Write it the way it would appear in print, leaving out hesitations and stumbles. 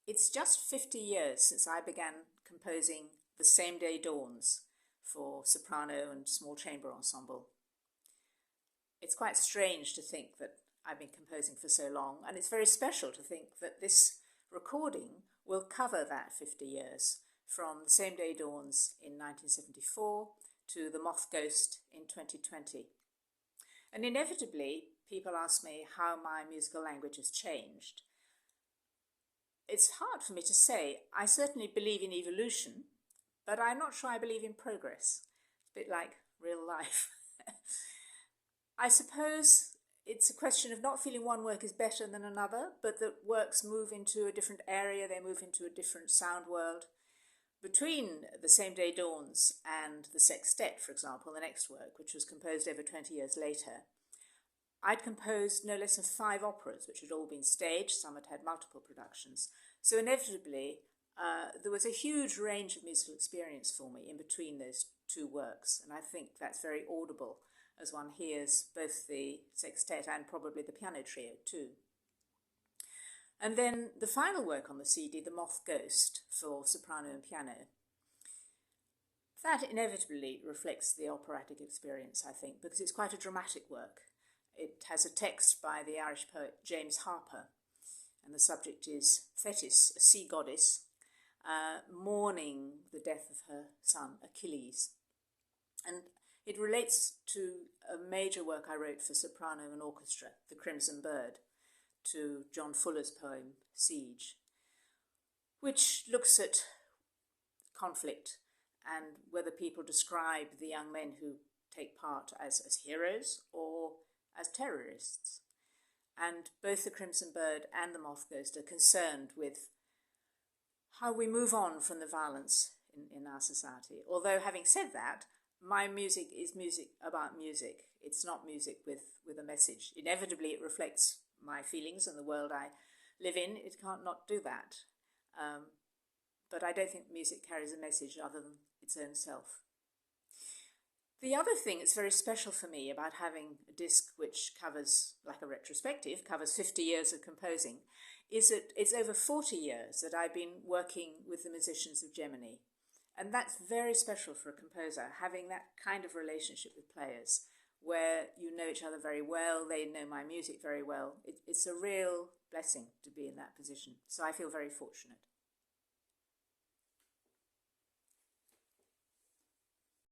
It's just 50 years since I began composing The Same Day Dawns for soprano and small chamber ensemble. It's quite strange to think that I've been composing for so long, and it's very special to think that this recording will cover that 50 years, from The Same Day Dawns in 1974 to The Moth Ghost in 2020. And inevitably, people ask me how my musical language has changed. It's hard for me to say. I certainly believe in evolution, but I'm not sure I believe in progress. It's a bit like real life. I suppose it's a question of not feeling one work is better than another, but that works move into a different area, they move into a different sound world. Between The Same Day Dawns and the Sextet, for example, the next work, which was composed over 20 years later, I'd composed no less than 5 operas, which had all been staged, some had had multiple productions. So inevitably, there was a huge range of musical experience for me in between those 2 works, and I think that's very audible as one hears both the sextet and probably the piano trio too. And then the final work on the CD, The Moth Ghost, for soprano and piano, that inevitably reflects the operatic experience, I think, because it's quite a dramatic work. It has a text by the Irish poet James Harper, and the subject is Thetis, a sea goddess, mourning the death of her son Achilles. And it relates to a major work I wrote for soprano and orchestra, The Crimson Bird, to John Fuller's poem Siege, which looks at conflict and whether people describe the young men who take part as heroes or as terrorists. And both The Crimson Bird and The Moth Ghost are concerned with how we move on from the violence in our society. Although, having said that, my music is music about music. It's not music with a message. Inevitably, it reflects my feelings and the world I live in. It can't not do that. But I don't think music carries a message other than its own self. The other thing that's very special for me about having a disc which covers, like a retrospective, covers 50 years of composing, is that it's over 40 years that I've been working with the musicians of Gemini. And that's very special for a composer, having that kind of relationship with players, where you know each other very well, they know my music very well. It's a real blessing to be in that position. So I feel very fortunate.